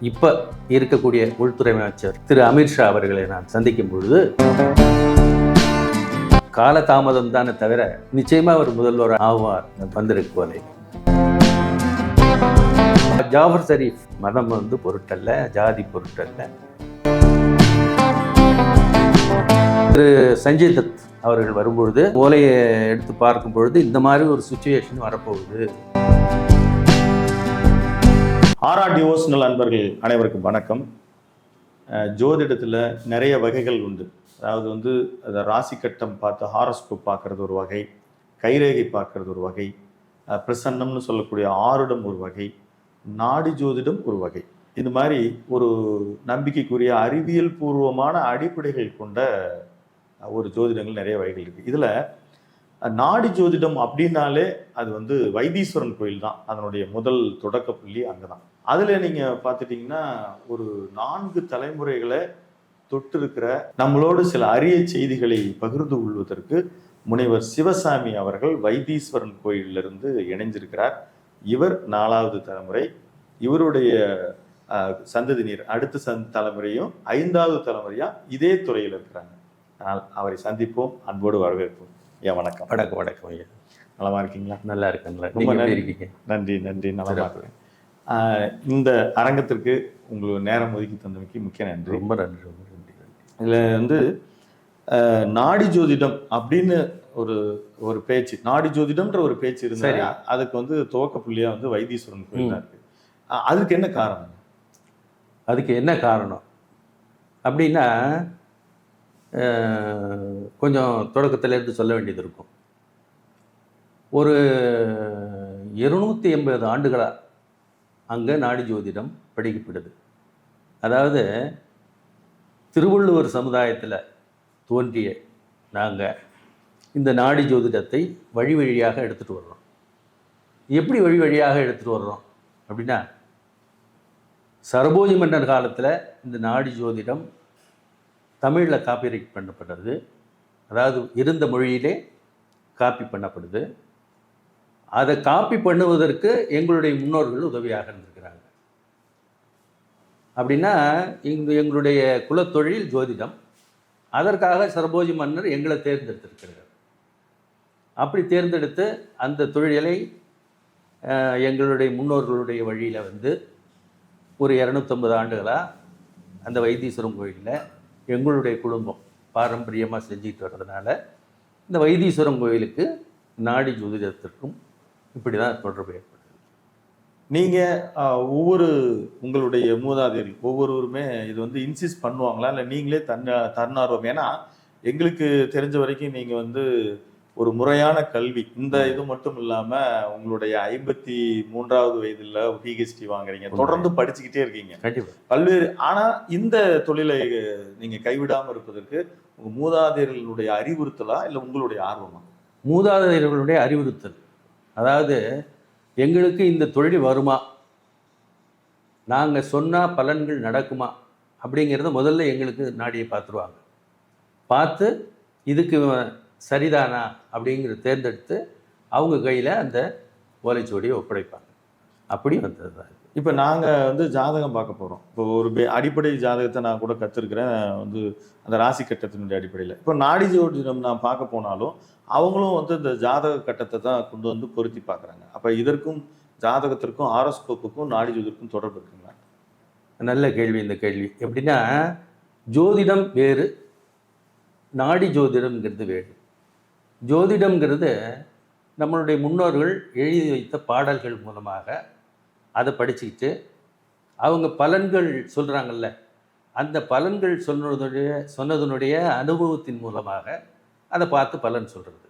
இப்ப இருக்கக்கூடிய உள்துறை அமைச்சர் திரு அமித்ஷா அவர்களை நான் சந்திக்கும் பொழுது காலதாமதம் தானே தவிர நிச்சயமா அவர் முதல்வர் ஆவார் வந்திருக்குவதை. ஜாஃபர் ஷரீஃப் மதம் பொருட்டல்ல, ஜாதி பொருட்டல்ல. திரு சஞ்சய் தத் அவர்கள் வரும்பொழுது ஓலையை எடுத்து பார்க்கும் பொழுது இந்த மாதிரி ஒரு சுச்சுவேஷன் வரப்போகுது. டிவோஷனல் அன்பர்கள் அனைவருக்கும் வணக்கம். ஜோதிடத்தில் நிறைய வகைகள் உண்டு. அதாவது அதை ராசி கட்டம் பார்த்து ஹாரோஸ்கோப் பார்க்கறது ஒரு வகை, கைரேகை பார்க்கறது ஒரு வகை, பிரசன்னம்னு சொல்லக்கூடிய ஆருடம் ஒரு வகை, நாடி ஜோதிடம் ஒரு வகை. இது மாதிரி ஒரு நம்பிக்கைக்குரிய அறிவியல் பூர்வமான அடிப்படைகள் கொண்ட ஒரு ஜோதிடங்கள் நிறைய வகைகள் இருக்குது. இதில் நாடி ஜோதிடம் அப்படின்னாலே அது வைத்தீஸ்வரன் கோயில் தான் அதனுடைய முதல் தொடக்க புள்ளி. அங்கே தான் அதில் நீங்கள் பார்த்துட்டிங்கன்னா ஒரு 4 தலைமுறைகளை தொட்டு இருக்கிற நம்மளோடு சில அரிய செய்திகளை பகிர்ந்து கொள்வதற்கு முனைவர் சிவசாமி அவர்கள் வைத்தீஸ்வரன் கோயிலிருந்து இணைஞ்சிருக்கிறார். இவர் 4வது தலைமுறை. இவருடைய சந்ததியினர் அடுத்த தலைமுறையும் 5வது தலைமுறையா இதே துறையில் இருக்கிறாங்க. ஆனால் அவரை சந்திப்போம், அன்போடு வரவேற்போம். வணக்கம். வணக்கம். வணக்கம் ஐயா. நலமா இருக்கீங்களா? நல்லா இருக்கீங்களா? ரொம்ப நன்றி. நலமா இருக்கேன். இந்த அரங்கத்திற்கு உங்களுக்கு நேரம் ஒதுக்கி தந்தமைக்கு முக்கிய நன்றி. ரொம்ப நன்றி. இதில் நாடி ஜோதிடம் அப்படின்னு ஒரு பேச்சு, நாடி ஜோதிடம்ன்ற ஒரு பேச்சு இருந்தாரு. அதுக்கு துவக்க புள்ளியா வைத்தீஸ்வரன் கோயில் தான் இருக்கு. அதுக்கு என்ன காரணம்? அதுக்கு என்ன காரணம் அப்படின்னா கொஞ்சம் தொடக்கத்திலேருந்து சொல்ல வேண்டியது இருக்கும். ஒரு 280 ஆண்டுகளாக அங்கே நாடி ஜோதிடம் படிக்கப்படுது. அதாவது திருவள்ளுவர் சமுதாயத்தில் தோன்றிய நாங்கள் இந்த நாடி ஜோதிடத்தை வழி வழியாக எடுத்துகிட்டு வர்றோம். எப்படி வழி வழியாக எடுத்துகிட்டு வர்றோம் அப்படின்னா, சரபோஜி மன்னர் காலத்தில் இந்த நாடி ஜோதிடம் தமிழில் காப்பிரைட் பண்ணப்படுறது. அதாவது இருந்த மொழியிலே காப்பி பண்ணப்படுது. அதை காப்பி பண்ணுவதற்கு எங்களுடைய முன்னோர்கள் உதவியாக இருந்திருக்கிறாங்க. அப்படின்னா எங்களுடைய குலத்தொழில் ஜோதிடம். அதற்காக சரபோஜி மன்னர் எங்களை தேர்ந்தெடுத்திருக்கிறார். அப்படி தேர்ந்தெடுத்து அந்த தொழிலை எங்களுடைய முன்னோர்களுடைய வழியில் ஒரு 250 ஆண்டுகளாக அந்த வைத்தீஸ்வரம் கோயிலில் எங்களுடைய குடும்பம் பாரம்பரியமாக செஞ்சுக்கிட்டு வர்றதுனால இந்த வைத்தீஸ்வரம் கோயிலுக்கு நாடி ஜோதிடத்திற்கும் இப்படி தான் தொடர்பு ஏற்படுது. நீங்கள் உங்களுடைய மூதாதையர்கள் ஒவ்வொருவருமே இது இன்சிஸ்ட் பண்ணுவாங்களா, இல்லை நீங்களே தன்னார்வம்? ஏன்னா எங்களுக்கு தெரிஞ்ச வரைக்கும் நீங்கள் ஒரு முறையான கல்வி, இந்த இது மட்டும் இல்லாமல் உங்களுடைய 53வது வயதில் PhD வாங்குறீங்க, தொடர்ந்து படிச்சுக்கிட்டே இருக்கீங்க. கண்டிப்பாக பல்வேறு. ஆனால் இந்த தொழிலை நீங்கள் கைவிடாமல் இருப்பதற்கு உங்கள் மூதாதையர்களுடைய அறிவுறுத்தலா இல்லை உங்களுடைய ஆர்வமா? மூதாதையர்களுடைய அறிவுறுத்தல். அதாவது எங்களுக்கு இந்த தொழில் வருமா, நாங்கள் சொன்னால் பலன்கள் நடக்குமா அப்படிங்கிறத முதல்ல எங்களுக்கு நாடியை பார்த்துருவாங்க. பார்த்து இதுக்கு சரிதானா அப்படிங்கிறத தேர்ந்தெடுத்து அவங்க கையில் அந்த ஓலைச்சுவடியை ஒப்படைப்பாங்க. அப்படி வந்தது தான். இப்போ நாங்கள் ஜாதகம் பார்க்க போகிறோம். இப்போ ஒரு அடிப்படை ஜாதகத்தை நான் கூட கற்றுருக்கிறேன் அந்த ராசி கட்டத்தினுடைய அடிப்படையில். இப்போ நாடி ஜோதிடம் நான் பார்க்க போனாலும் அவங்களும் இந்த ஜாதக கட்டத்தை தான் கொண்டு பொருத்தி பார்க்குறாங்க. அப்போ இதற்கும் ஜாதகத்திற்கும் ஹாரோஸ்கோப்புக்கும் நாடி ஜோதிடத்துக்கும் தொடர்பு இருக்குங்களா? நல்ல கேள்வி. இந்த கேள்வி எப்படின்னா, ஜோதிடம் வேறு, நாடி ஜோதிடம்ங்கிறது வேறு. ஜோதிடம்ங்கிறது நம்மளுடைய முன்னோர்கள் எழுதி வைத்த பாடல்கள் மூலமாக அதை படிச்சுக்கிட்டு அவங்க பலன்கள் சொல்கிறாங்கல்ல, அந்த பலன்கள் சொன்னதனுடைய அனுபவத்தின் மூலமாக அதை பார்த்து பலன் சொல்கிறது.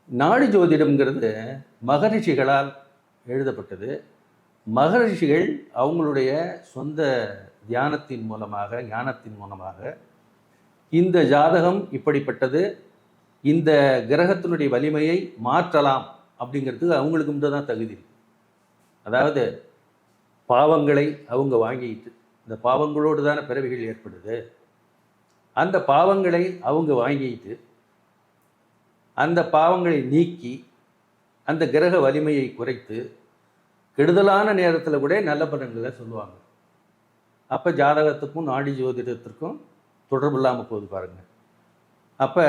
நாடி ஜோதிடம்ங்கிறது மகரிஷிகளால் எழுதப்பட்டது. மகரிஷிகள் அவங்களுடைய சொந்த தியானத்தின் மூலமாக, ஞானத்தின் மூலமாக இந்த ஜாதகம் இப்படிப்பட்டது, இந்த கிரகத்தினுடைய வலிமையை மாற்றலாம் அப்படிங்கிறதுக்கு அவங்களுக்கு மட்டும் தான் தகுதி இருக்குது. அதாவது பாவங்களை அவங்க வாங்கிட்டு, இந்த பாவங்களோடு தானே பிறவிகள் ஏற்படுது, அந்த பாவங்களை அவங்க வாங்கிட்டு அந்த பாவங்களை நீக்கி அந்த கிரக வலிமையை குறைத்து கெடுதலான நேரத்தில் கூட நல்ல பலன்களை சொல்லுவாங்க. அப்போ ஜாதகத்துக்கும் நாடி ஜோதிடத்திற்கும் தொடர்பு இல்லாமல் போகுது பாருங்க. அப்போ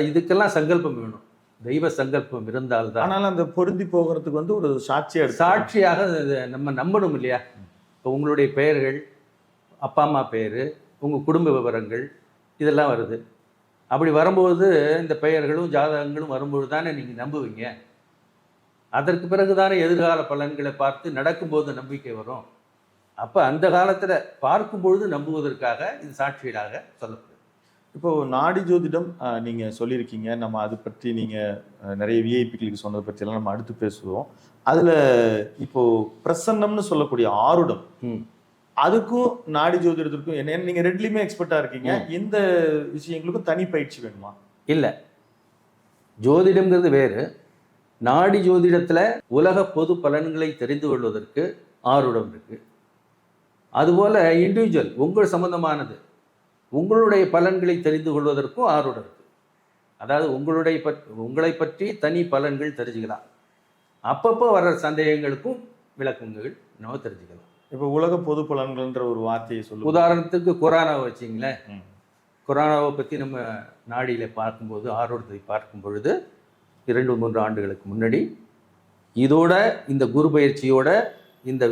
இதுக்கெல்லாம் சங்கல்பம் வேணும், தெய்வ சங்கல்பம் இருந்தால்தான். ஆனால் அந்த பொருந்தி போகிறதுக்கு வந்து ஒரு சாட்சியாக நம்ம நம்பணும் இல்லையா? இப்போ உங்களுடைய பெயர்கள், அப்பா அம்மா பேர், உங்கள் குடும்ப விவரங்கள் இதெல்லாம் வருது. அப்படி வரும்போது இந்த பெயர்களும் ஜாதகங்களும் வரும்போது தானே நீங்கள் நம்புவீங்க. அதற்கு பிறகு தானே எதிர்கால பலன்களை பார்த்து நடக்கும்போது நம்பிக்கை வரும். அப்போ அந்த காலத்தில் பார்க்கும்பொழுது நம்புவதற்காக இது சாட்சியீடாக சொல்லப்படுது. இப்போது நாடி ஜோதிடம் நீங்கள் சொல்லியிருக்கீங்க, நம்ம அது பற்றி நீங்கள் நிறைய விஐபிகளுக்கு சொன்னதை பற்றியெல்லாம் நம்ம அடுத்து பேசுவோம். அதில் இப்போது பிரசன்னம்னு சொல்லக்கூடிய ஆருடம், அதுக்கும் நாடி ஜோதிடத்திற்கும் என்ன, நீங்கள் ரெண்டுலையுமே எக்ஸ்பர்ட்டாக இருக்கீங்க, இந்த விஷயங்களுக்கும் தனி பயிற்சி வேணுமா? இல்லை, ஜோதிடம்ங்கிறது வேறு. நாடி ஜோதிடத்தில் உலக பொது பலன்களை தெரிந்து கொள்வதற்கு ஆருடம் இருக்குது. அதுபோல் இண்டிவிஜுவல் உங்கள் சம்பந்தமானது உங்களுடைய பலன்களை தெரிந்து கொள்வதற்கும் ஆருடம் இருக்குது. அதாவது உங்களை பற்றி தனி பலன்கள் தெரிஞ்சுக்கலாம். அப்பப்போ வர்ற சந்தேகங்களுக்கும் விளக்கங்கள் நம்ம தெரிஞ்சுக்கலாம். இப்போ உலக பொது பலன்கள்ன்ற ஒரு வார்த்தையை சொல்லுவோம். உதாரணத்துக்கு கொரோனாவை வச்சிங்களேன். கொரோனாவை பற்றி நம்ம நாடியில் பார்க்கும்போது, ஆரோடத்தை பார்க்கும் பொழுது 2-3 ஆண்டுகளுக்கு முன்னாடி இதோட இந்த குரு பயிற்சியோட இந்த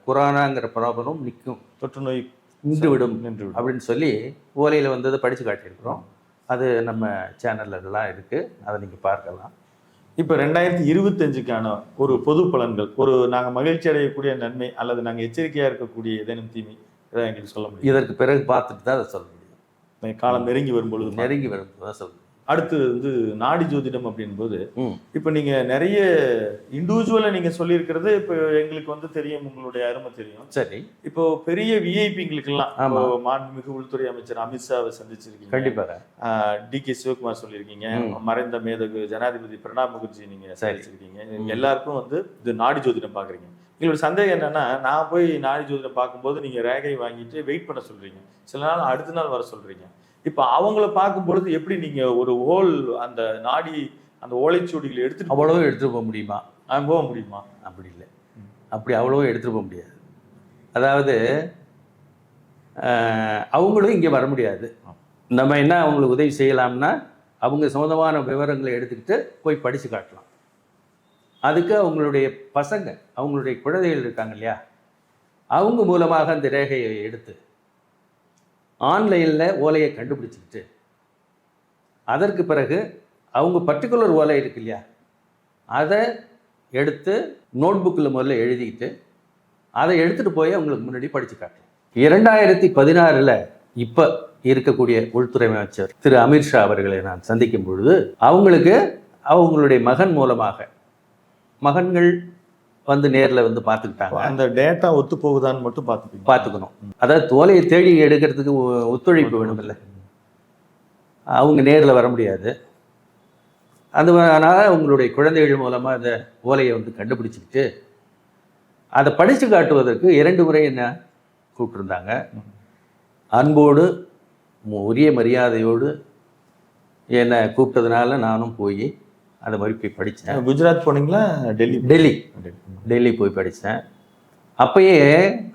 கொரோனாங்கிற ப்ராப்ளம் நிற்கும், தொற்று நோய் நின்றுவிடும் அப்படின்னு சொல்லி ஓலையில் வந்ததை படித்து காட்டியிருக்கிறோம். அது நம்ம சேனல்லாம் இருக்குது, அதை நீங்கள் பார்க்கலாம். இப்போ 2025க்கான ஒரு பொது பலன்கள், ஒரு நாங்கள் மகிழ்ச்சி அடையக்கூடிய நன்மை அல்லது நாங்கள் எச்சரிக்கையாக இருக்கக்கூடிய ஏதேனும் தீமை இதை எங்களுக்கு சொல்ல முடியும்? இதற்கு பிறகு பார்த்துட்டு தான் அதை சொல்ல முடியும். காலம் நெருங்கி வரும்பொழுது தான் சொல்ல முடியும். அடுத்து வந்து நாடி ஜோதிடம் அப்படின்போது இப்போ நீங்கள் நிறைய இண்டிவிஜுவலாக நீங்கள் சொல்லியிருக்கிறது இப்போ எங்களுக்கு வந்து தெரியும், உங்களுடைய அருமை தெரியும். சரி, இப்போ பெரிய விஐபிங்களுக்கெல்லாம் மாண்புமிகு உள்துறை அமைச்சர் அமித்ஷாவை சந்திச்சிருக்கீங்க, கண்டிப்பாக DK சிவகுமார் சொல்லியிருக்கீங்க, மறைந்த மேதகு ஜனாதிபதி பிரணாப் முகர்ஜி நீங்கள் சந்திச்சிருக்கீங்க. எல்லாருக்கும் வந்து இது நாடி ஜோதிடம் பார்க்குறீங்க. எங்களோட சந்தேகம் என்னன்னா, நான் போய் நாடி ஜோதிடம் பார்க்கும்போது நீங்கள் ரேகை வாங்கிட்டு வெயிட் பண்ண சொல்கிறீங்க, சில நாள் அடுத்த நாள் வர சொல்கிறீங்க. இப்போ அவங்கள பார்க்கும் பொழுது எப்படி நீங்கள் ஒரு ஹோல் அந்த நாடி அந்த ஓலைச்சுவடிகளை எடுத்துட்டு அவ்வளவு எடுத்துகிட்டு போக முடியுமா? போக முடியுமா? அப்படி இல்லை, அப்படி அவ்வளோ எடுத்துகிட்டு போக முடியாது. அதாவது அவங்களும் இங்கே வர முடியாது. நம்ம என்ன அவங்களுக்கு உதவி செய்யலாம்னா, அவங்க சொந்தமான விவரங்களை எடுத்துக்கிட்டு போய் படித்து காட்டலாம். அதுக்கு அவங்களுடைய பசங்க, அவங்களுடைய குழந்தைகள் இருக்காங்க இல்லையா, அவங்க மூலமாக அந்த ரேகையை எடுத்து ஆன்லைனில் ஓலையை கண்டுபிடிச்சிக்கிட்டு அதற்கு பிறகு அவங்க பர்டிகுலர் ஓலை இருக்கு இல்லையா, அதை எடுத்து நோட் புக்கில் முதல்ல எழுதிக்கிட்டு அதை எடுத்துகிட்டு போய் அவங்களுக்கு முன்னாடி படித்து காட்டலாம். 2016 இப்போ இருக்கக்கூடிய உள்துறை அமைச்சர் திரு அமித்ஷா அவர்களை நான் சந்திக்கும் பொழுது அவங்களுக்கு அவங்களுடைய மகன் மூலமாக, மகன்கள் வந்து நேரில் வந்து பார்த்துக்கிட்டாங்க. அந்த டேட்டா ஒத்து போகுதான்னு மட்டும் பார்த்துக்கணும். அதாவது தோலையை தேடி எடுக்கிறதுக்கு ஒத்துழைப்பு வேணும் இல்லை, அவங்க நேரில் வர முடியாது. அதனால் உங்களுடைய குழந்தைகள் மூலமாக அந்த ஓலையை வந்து கண்டுபிடிச்சிக்கிட்டு அதை படித்து காட்டுவதற்கு 2 முறை என்ன கூப்பிட்டுருந்தாங்க. அன்போடு உரிய மரியாதையோடு என்னை கூப்பிட்டதுனால நானும் போய் அதை மாதிரி போய் படித்தேன். குஜராத் போனீங்களா? டெல்லி போய் படித்தேன். அப்பயே,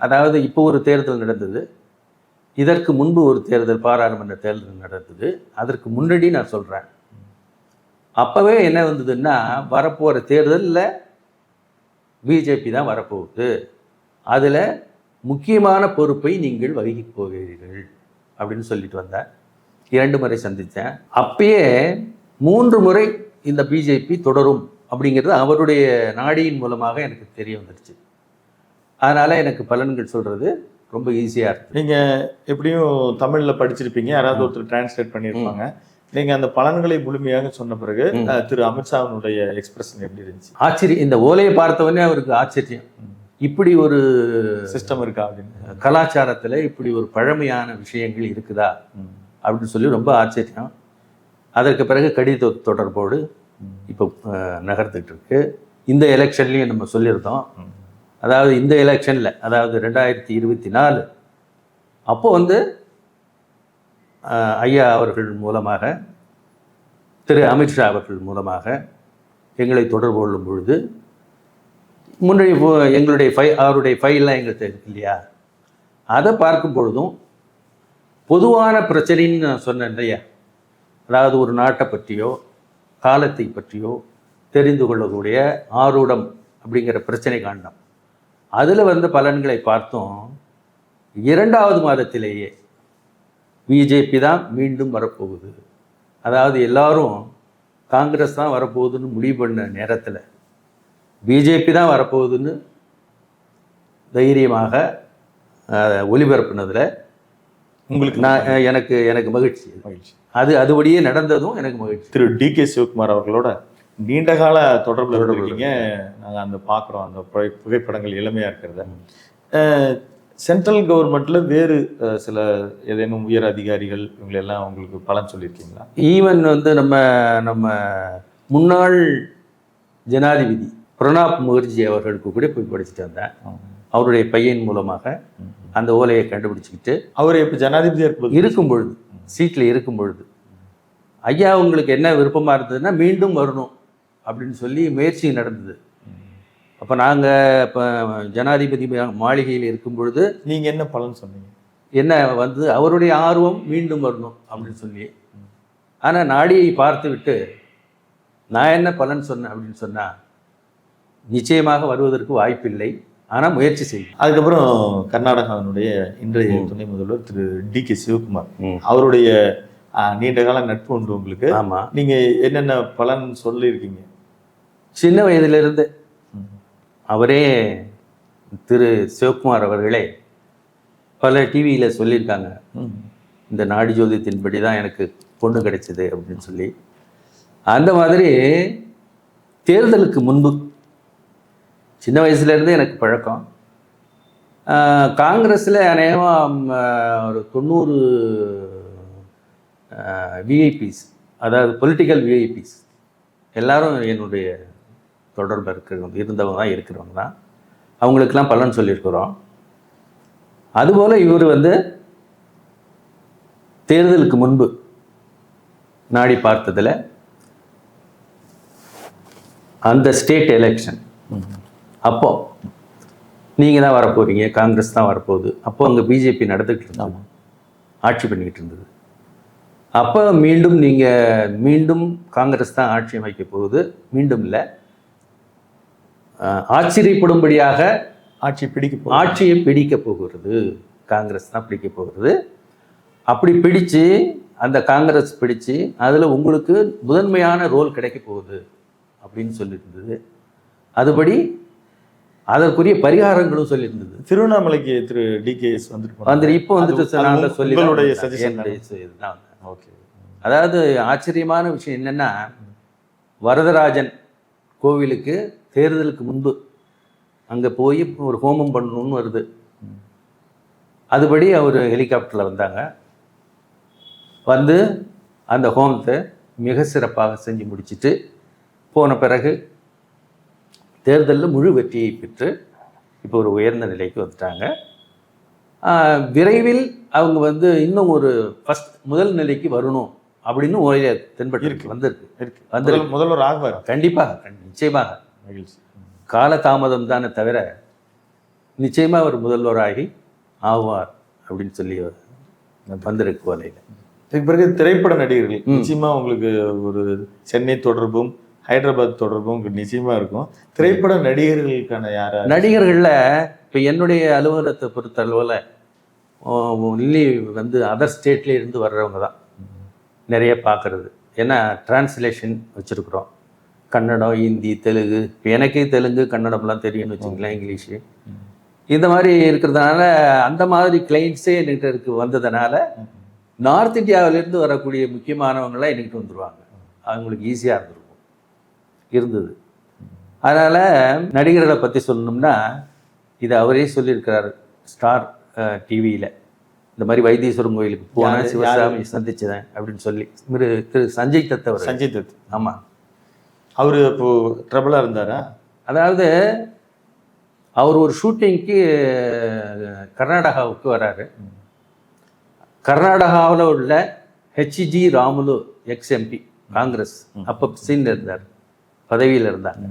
அதாவது இப்போ ஒரு தேர்தல் நடந்தது, இதற்கு முன்பு ஒரு தேர்தல், பாராளுமன்ற தேர்தல் நடந்தது. அதற்கு முன்னாடி நான் சொல்கிறேன், அப்போவே என்ன வந்ததுன்னா, வரப்போகிற தேர்தலில் பிஜேபி தான் வரப்போகுது, அதில் முக்கியமான பொறுப்பை நீங்கள் வகிக்கப் போகிறீர்கள் அப்படின்னு சொல்லிட்டு வந்தேன். 2 முறை சந்தித்தேன். அப்பயே 3 முறை இந்த பிஜேபி தொடரும் அப்படிங்கிறது அவருடைய நாடியின் மூலமாக எனக்கு தெரிய வந்துடுச்சு. அதனால் எனக்கு பலன்கள் சொல்கிறது ரொம்ப ஈஸியாக இருக்குது. நீங்கள் எப்படியும் தமிழில் படிச்சிருப்பீங்க, யாராவது ஒருத்தர் டிரான்ஸ்லேட் பண்ணியிருப்பாங்க. நீங்கள் அந்த பலன்களை முழுமையாக சொன்ன பிறகு திரு அமித்ஷாவினுடைய எக்ஸ்பிரஷன் எப்படி இருந்துச்சு? ஆச்சரியம். இந்த ஓலையை பார்த்தவொடனே அவருக்கு ஆச்சரியம், இப்படி ஒரு சிஸ்டம் இருக்கா அப்படின்னு, கலாச்சாரத்தில் இப்படி ஒரு பழமையான விஷயங்கள் இருக்குதா அப்படின்னு சொல்லி ரொம்ப ஆச்சரியம். அதற்கு பிறகு கடித தொடர்போடு இப்போ நகர்ந்துட்டு இருக்கு. இந்த எலெக்ஷன்லையும் நம்ம சொல்லியிருந்தோம், அதாவது இந்த எலெக்ஷனில், அதாவது 2024 அப்போ வந்து ஐயா அவர்கள் மூலமாக, திரு அமித்ஷா அவர்கள் மூலமாக எங்களை தொடர்பு கொள்ளும் பொழுது முன்னாடி எங்களுடைய அவருடைய ஃபைல்லாம் எங்களுக்கு இருக்கு இல்லையா, அதை பார்க்கும் பொழுதும் பொதுவான பிரச்சனைன்னு நான் சொன்னேன் இல்லையா, அதாவது ஒரு நாட்டை பற்றியோ காலத்தை பற்றியோ தெரிந்து கொள்ளக்கூடிய ஆரூடம் அப்படிங்கிற பிரச்சனை காண்டம், அதில் வந்த பலன்களை பார்த்தோம். 2வது மாதத்திலேயே பிஜேபி தான் மீண்டும் வரப்போகுது, அதாவது எல்லாரும் காங்கிரஸ் தான் வரப்போகுதுன்னு முடிவு பண்ண நேரத்தில் பிஜேபி தான் வரப்போகுதுன்னு தைரியமாக ஒளிபரப்புனதில் உங்களுக்கு எனக்கு எனக்கு மகிழ்ச்சி. அதுபடியே நடந்ததும் எனக்கு மகிழ்ச்சி. திரு டி.கே. சிவகுமார் அவர்களோட நீண்ட கால தொடர்பில் இருக்கீங்க. நாங்கள் அந்த பார்க்குறோம் அந்த புகைப்படங்கள் இளமையாக இருக்கிறத. சென்ட்ரல் கவர்மெண்ட்ல வேறு சில ஏதேனும் உயர் அதிகாரிகள் இவங்களெல்லாம் உங்களுக்கு பலன் சொல்லியிருக்கீங்களா? ஈவன் வந்து நம்ம முன்னாள் ஜனாதிபதி பிரணாப் முகர்ஜி அவர்களுக்கு கூட போய் படிச்சுட்டு வந்தேன். அவருடைய பையன் மூலமாக அந்த ஓலையை கண்டுபிடிச்சிக்கிட்டு, அவர் இப்போ ஜனாதிபதியாக இருக்கும் பொழுது, சீட்டில் இருக்கும் பொழுது, ஐயா உங்களுக்கு என்ன விருப்பமாக இருந்ததுன்னா மீண்டும் வரணும் அப்படின்னு சொல்லி முயற்சி நடந்தது. அப்போ நாங்கள் இப்போ ஜனாதிபதி மாளிகையில் இருக்கும் பொழுது நீங்கள் என்ன பலன் சொன்னீங்க? என்ன வந்து அவருடைய ஆர்வம் மீண்டும் வரணும் அப்படின்னு சொல்லி. ஆனால் நாடியை பார்த்து விட்டு நான் என்ன பலன் சொன்னேன் அப்படின்னு சொன்னால், நிச்சயமாக வருவதற்கு வாய்ப்பில்லை, ஆனால் முயற்சி செய்யும். அதுக்கப்புறம் கர்நாடகாவினுடைய இன்றைய துணை முதல்வர் திரு டி.கே. சிவகுமார் அவருடைய நீண்ட கால நட்பு உண்டு உங்களுக்கு. ஆமாம். நீங்கள் என்னென்ன பலன் சொல்லியிருக்கீங்க? சின்ன வயதிலிருந்து அவரே திரு சிவகுமார் அவர்களே பல டிவியில் சொல்லியிருக்காங்க, இந்த நாடி ஜோதியத்தின்படி தான் எனக்கு பொண்ணு கிடைச்சது அப்படின்னு சொல்லி. அந்த மாதிரி தேர்தலுக்கு முன்பு சின்ன வயசுலேருந்தே எனக்கு பழக்கம். காங்கிரஸில் அநேகமாக ஒரு 90 விஐபிஸ், அதாவது பொலிட்டிக்கல் விஐபிஸ் எல்லாரும் என்னுடைய தொடர்பு இருந்தவங்க தான், இருக்கிறவங்க தான். அவங்களுக்கெல்லாம் பலன் சொல்லியிருக்கிறோம். அதுபோல் இவர் வந்து தேர்தலுக்கு முன்பு நாடி பார்த்ததில் அந்த ஸ்டேட் எலெக்ஷன் அப்போ நீங்கள் தான் வரப்போகிறீங்க, காங்கிரஸ் தான் வரப்போகுது. அப்போ அங்கே பிஜேபி நடந்துக்கிட்டு இருந்தாங்க, ஆட்சி பண்ணிக்கிட்டு இருந்தது. அப்போ மீண்டும் காங்கிரஸ் தான் ஆட்சி அமைக்க போகுது, மீண்டும் இல்லை, ஆச்சரியப்படும்படியாக ஆட்சியை பிடிக்க போகிறது, காங்கிரஸ் தான் பிடிக்க போகிறது. அப்படி பிடிச்சு அந்த காங்கிரஸ் பிடிச்சு அதில் உங்களுக்கு முதன்மையான ரோல் கிடைக்க போகுது அப்படின்னு சொல்லியிருந்தது. அதுபடி அதற்குரிய பரிகாரங்களும் சொல்லியிருந்தது. திருவண்ணாமலைக்கு திரு டி.கே.எஸ் வந்துட்டு இப்போ வந்துட்டு சொல்லி ஓகே. அதாவது ஆச்சரியமான விஷயம் என்னென்னா, வரதராஜன் கோவிலுக்கு தேர்தலுக்கு முன்பு அங்கே போய் ஒரு ஹோமம் பண்ணணும்னு வருது. அதுபடி அவர் ஹெலிகாப்டரில் வந்தாங்க. வந்து அந்த ஹோமத்தை மிக சிறப்பாக செஞ்சு முடிச்சுட்டு போன பிறகு தேர்தலில் முழு வெற்றியை பெற்று இப்போ ஒரு உயர்ந்த நிலைக்கு வந்துட்டாங்க. விரைவில் அவங்க வந்து இன்னும் ஒரு முதல் நிலைக்கு வரணும் அப்படின்னு ஓய்வு தென்பட்டு வந்திருக்கு. முதல்வர் ஆகுவார் கண்டிப்பாக, நிச்சயமாக. மகிழ்ச்சி. காலதாமதம் தானே தவிர நிச்சயமாக ஒரு முதல்வராகி ஆவார் அப்படின்னு சொல்லி வந்திருக்கு ஓலையில். இதுக்கு பிறகு திரைப்பட நடிகர்கள் நிச்சயமா உங்களுக்கு ஒரு சென்னை தொடர்பும் ஹைதராபாத் தொடர்பும் நிச்சயமா இருக்கும். திரைப்பட நடிகர்களுக்கான நடிகர்களில் இப்போ என்னுடைய அலுவலகத்தை பொறுத்த அளவில் ஒன்லி வந்து அதர் ஸ்டேட்ல இருந்து வர்றவங்க தான் நிறைய பார்க்குறது. ஏன்னா டிரான்ஸ்லேஷன் வச்சுருக்குறோம், கன்னடம், ஹிந்தி, தெலுங்கு. இப்போ எனக்கே தெலுங்கு கன்னடம்லாம் தெரியும்னு வச்சுங்களேன், இங்கிலீஷு. இந்த மாதிரி இருக்கிறதுனால அந்த மாதிரி கிளைண்ட்ஸே என்கிட்ட வந்ததுனால நார்த் இந்தியாவிலேருந்து வரக்கூடிய முக்கியமானவங்களாம் என்கிட்ட வந்துடுவாங்க. அவங்களுக்கு ஈஸியாக இருந்தது. அதனால் நடிகர்களை பற்றி சொல்லணும்னா இது அவரே சொல்லியிருக்கிறார் ஸ்டார் டிவியில். இந்த மாதிரி வைத்தீஸ்வரன் கோயிலுக்கு போனேன், சிவசாமி சந்திச்சதேன் அப்படின்னு சொல்லி திரு சஞ்சய் தத். ஆமாம், அவர் இப்போது ட்ரபிளாக இருந்தாரா? அதாவது அவர் ஒரு ஷூட்டிங்க்கு கர்நாடகாவுக்கு வராரு. கர்நாடகாவில் உள்ள ஹெச்ஜி ராமுலு எக்ஸ்எம்பி காங்கிரஸ் அப்போ சீனில் இருந்தார், பதவியில் இருந்தாங்க.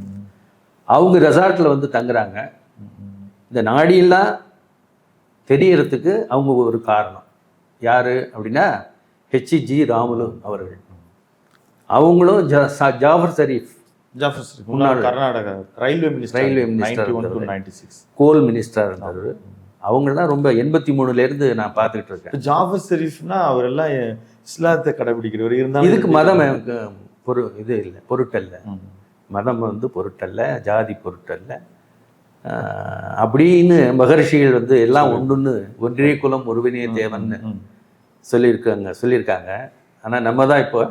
அவங்க ரெசார்ட்டில் வந்து தங்குறாங்க. இந்த நாடியெல்லாம் தெரியறதுக்கு அவங்க ஒரு காரணம். யார் அப்படின்னா ஹெச்ஜி ராமுலு அவர்கள். அவங்களும் ஜாஃபர் ஷரீஃப் முன்னாள் Karnataka railway minister 91 to 96 goal minister இருந்தார். அவங்களாம் ரொம்ப 83லேருந்து நான் பார்த்துக்கிட்டு இருக்கேன். ஜாஃபர் ஷரீஃப்னா அவர் எல்லாம் இஸ்லாத்தை கடைபிடிக்கிறவர் இருந்தாலும் இதுக்கு மதம் இது இல்லை, பொருட்டல்ல. மதம் வந்து பொருட்டல்ல, ஜாதி பொருட்டல்ல அப்படின்னு மகரிஷிகள் வந்து எல்லாம் ஒன்றுன்னு ஒன்றே குலம் ஒருவனே தேவன்னு சொல்லியிருக்காங்க. ஆனால் நம்ம தான் இப்போ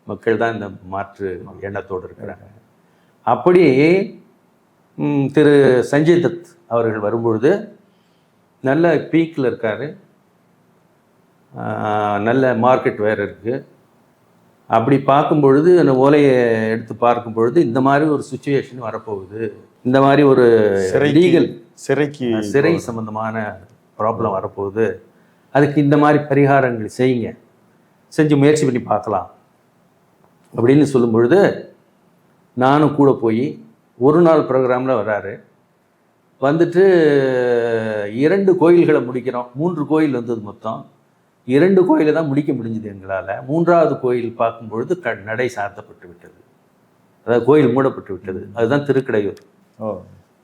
மக்கள் தான் இந்த மாற்று எண்ணத்தோடு இருக்கிறாங்க. அப்படி திரு சஞ்சய் தத் அவர்கள் வரும்பொழுது நல்ல பீக்கில் இருக்கார், நல்ல மார்க்கெட் வேறு இருக்குது. அப்படி பார்க்கும்பொழுது அந்த ஓலையை எடுத்து பார்க்கும் பொழுது இந்த மாதிரி ஒரு சுச்சுவேஷன் வரப்போகுது, இந்த மாதிரி ஒரு லீகல் சிறை சம்பந்தமான ப்ராப்ளம் வரப்போகுது, அதுக்கு இந்த மாதிரி பரிகாரங்கள் செஞ்சு முயற்சி பண்ணி பார்க்கலாம் அப்படின்னு சொல்லும் பொழுது நானும் கூட போய் ஒரு நாள் ப்ரோக்ராமில் வர்றாரு. வந்துட்டு 2 கோயில்களை முடிக்கிறோம். 3 கோயில் வந்தது மொத்தம். 2 கோயிலை தான் முடிக்க முடிஞ்சது எங்களால். 3ஆவது கோயில் பார்க்கும்பொழுது நடை சாத்தப்பட்டு விட்டது, அதாவது கோயில் மூடப்பட்டு விட்டது. அதுதான் திருக்கடையூர்.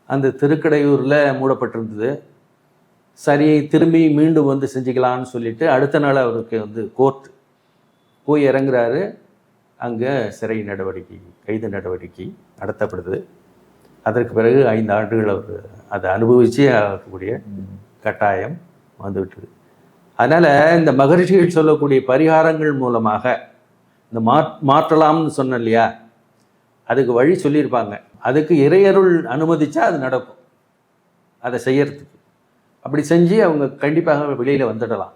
அந்த திருக்கடையூரில் மூடப்பட்டிருந்தது. சரி, திரும்பி மீண்டும் வந்து செஞ்சுக்கலான்னு சொல்லிட்டு அடுத்த நாள் அவருக்கு வந்து கோர்ட் போய் இறங்குறாரு. அங்கே சிறை நடவடிக்கை, கைது நடவடிக்கை நடத்தப்படுது. அதற்கு பிறகு 5 ஆண்டுகள் அவர் அதை அனுபவிச்சே ஆகக்கூடிய கட்டாயம் வந்துவிட்டது. அதனால் இந்த மகரிஷிகள் சொல்லக்கூடிய பரிகாரங்கள் மூலமாக இந்த மாற்றலாம்னு சொன்னோம் இல்லையா, அதுக்கு வழி சொல்லியிருப்பாங்க. அதுக்கு இறையருள் அனுமதிச்சா அது நடக்கும். அதை செய்யறதுக்கு அப்படி செஞ்சு அவங்க கண்டிப்பாக வெளியில் வந்துடலாம்.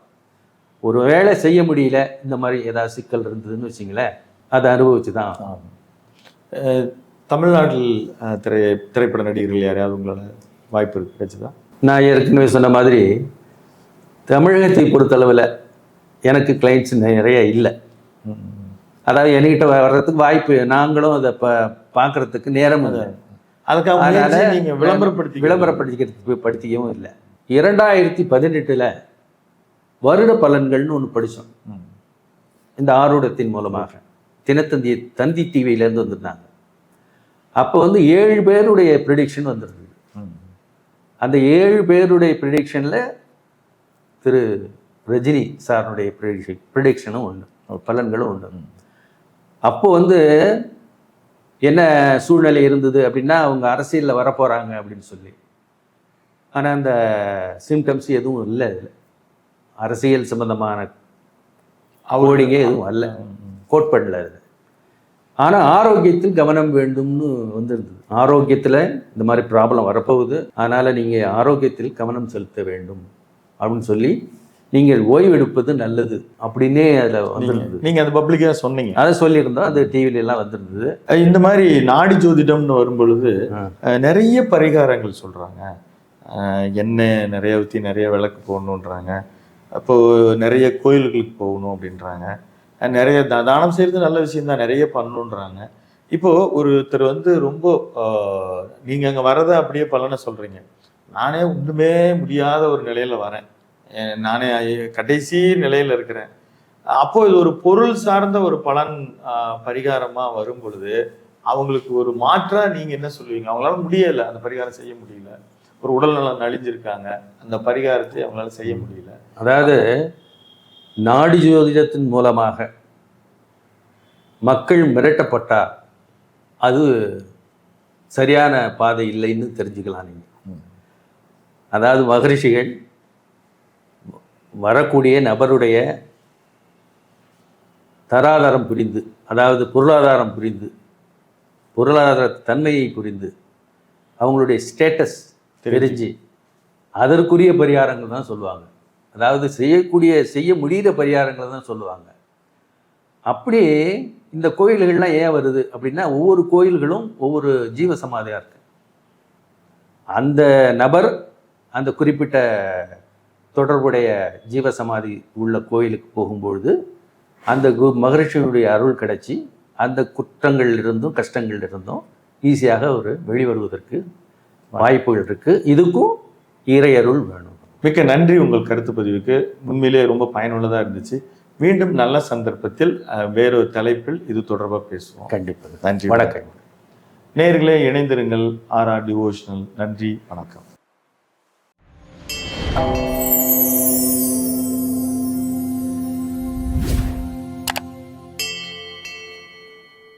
ஒரு வேளை செய்ய முடியல, இந்த மாதிரி ஏதாவது சிக்கல் இருந்ததுன்னு வச்சிங்களேன், அதை அனுபவிச்சு தான். தமிழ்நாட்டில் திரைப்பட நடிகர்கள் யாரையாவது உங்களால் வாய்ப்பு கிடைச்சதா? நான் ஏற்கனவே சொன்ன மாதிரி தமிழகத்தை பொறுத்தளவில் எனக்கு கிளைண்ட்ஸ் நிறைய இல்லை. அதாவது என்கிட்ட வர்றதுக்கு வாய்ப்பு, நாங்களும் அதை பார்க்குறதுக்கு நேரம் இல்லை. அதுக்காக விளம்பரப்படுத்திக்கவும் இல்லை. 2018 வருட பலன்கள்னு ஒன்று படித்தோம். இந்த ஆரூடத்தின் மூலமாக தந்தி டிவியிலேருந்து வந்துருந்தாங்க. அப்போ வந்து 7 பேருடைய ப்ரிடிக்ஷன் வந்துருந்தது. அந்த 7 பேருடைய ப்ரிடிக்ஷனில் திரு ரஜினி சாருடைய ப்ரிடிக்ஷனும் ஒன்று, பலன்களும் ஒன்று. அப்போ வந்து என்ன சூழ்நிலை இருந்தது அப்படின்னா, அவங்க அரசியலில் வரப்போகிறாங்க அப்படின்னு சொல்லி. ஆனால் அந்த சிம்டம்ஸ் எதுவும் இல்லை. இதில் அரசியல் சம்பந்தமான கோடிங்கே எதுவும் அல்ல, கோட் பண்ணல இது. ஆனால் ஆரோக்கியத்தில் கவனம் வேண்டும்னு வந்துருந்தது. ஆரோக்கியத்தில் இந்த மாதிரி ப்ராப்ளம் வரப்போகுது, அதனால் நீங்கள் ஆரோக்கியத்தில் கவனம் செலுத்த வேண்டும் அப்படின்னு சொல்லி நீங்கள் ஓய்வெடுப்பது நல்லது அப்படின்னே அதில் வந்துருந்தது. நீங்கள் அது பப்ளிக்காக சொன்னீங்க, அதை சொல்லியிருந்தோம். அது டிவிலெல்லாம் வந்துருந்தது. இந்த மாதிரி நாடி ஜோதிடம்னு வரும்பொழுது நிறைய பரிகாரங்கள் சொல்கிறாங்க. எண்ணெய் நிறைய ஊற்றி நிறைய விளக்கு போடணுன்றாங்க. அப்போது நிறைய கோயில்களுக்கு போகணும் அப்படின்றாங்க. நிறைய தானம் செய்கிறது நல்ல விஷயந்தான், நிறைய பண்ணணுன்றாங்க. இப்போது ஒருத்தர் வந்து ரொம்ப நீங்கள் அங்கே வரதை அப்படியே பலனை சொல்கிறீங்க. நானே ஒன்றுமே முடியாத ஒரு நிலையில் வரேன், நானே கடைசி நிலையில் இருக்கிறேன். அப்போது இது ஒரு பொருள் சார்ந்த ஒரு பலன் பரிகாரமாக வரும் பொழுது அவங்களுக்கு ஒரு மாற்றாக நீங்கள் என்ன சொல்லுவீங்க? அவங்களால முடியலை, அந்த பரிகாரம் செய்ய முடியல, ஒரு உடல் நலம் நலிஞ்சிருக்காங்க, அந்த பரிகாரத்தை அவங்களால செய்ய முடியல. அதாவது நாடி ஜோதிடத்தின் மூலமாக மக்கள் மிரட்டப்பட்டால் அது சரியான பாதை இல்லைன்னு தெரிஞ்சுக்கலாம் நீங்கள். அதாவது மகரிஷிகள் வரக்கூடிய நபருடைய தராதாரம் புரிந்து, அதாவது பொருளாதாரம் புரிந்து, பொருளாதார தன்மையை புரிந்து, அவங்களுடைய ஸ்டேட்டஸ் தெரிஞ்சு அதற்குரிய பரிகாரங்கள் தான் சொல்லுவாங்க. அதாவது செய்ய முடிகிற பரிகாரங்களை தான் சொல்லுவாங்க. அப்படி இந்த கோயில்கள்லாம் ஏன் வருது அப்படின்னா, ஒவ்வொரு கோயில்களும் ஒவ்வொரு ஜீவ சமாதியாக இருக்கு. அந்த நபர் அந்த குறிப்பிட்ட தொடர்புடைய ஜீவசமாதி உள்ள கோயிலுக்கு போகும்பொழுது அந்த மகரிஷியுடைய அருள் கிடைச்சி அந்த குற்றங்கள் இருந்தும் கஷ்டங்கள் இருந்தும் ஈஸியாக ஒரு வெளிவருவதற்கு வாய்ப்புகள் இருக்குது. இதுக்கும் இறையருள் வேணும். மிக்க நன்றி உங்கள் கருத்து பதிவுக்கு. உண்மையிலே ரொம்ப பயனுள்ளதாக இருந்துச்சு. மீண்டும் நல்ல சந்தர்ப்பத்தில் வேறொரு தலைப்பில் இது தொடர்பாக பேசுவோம். கண்டிப்பாக. நன்றி, வணக்கம். நேயர்களே, இணைந்திருங்கள். RR devotional. நன்றி, வணக்கம்.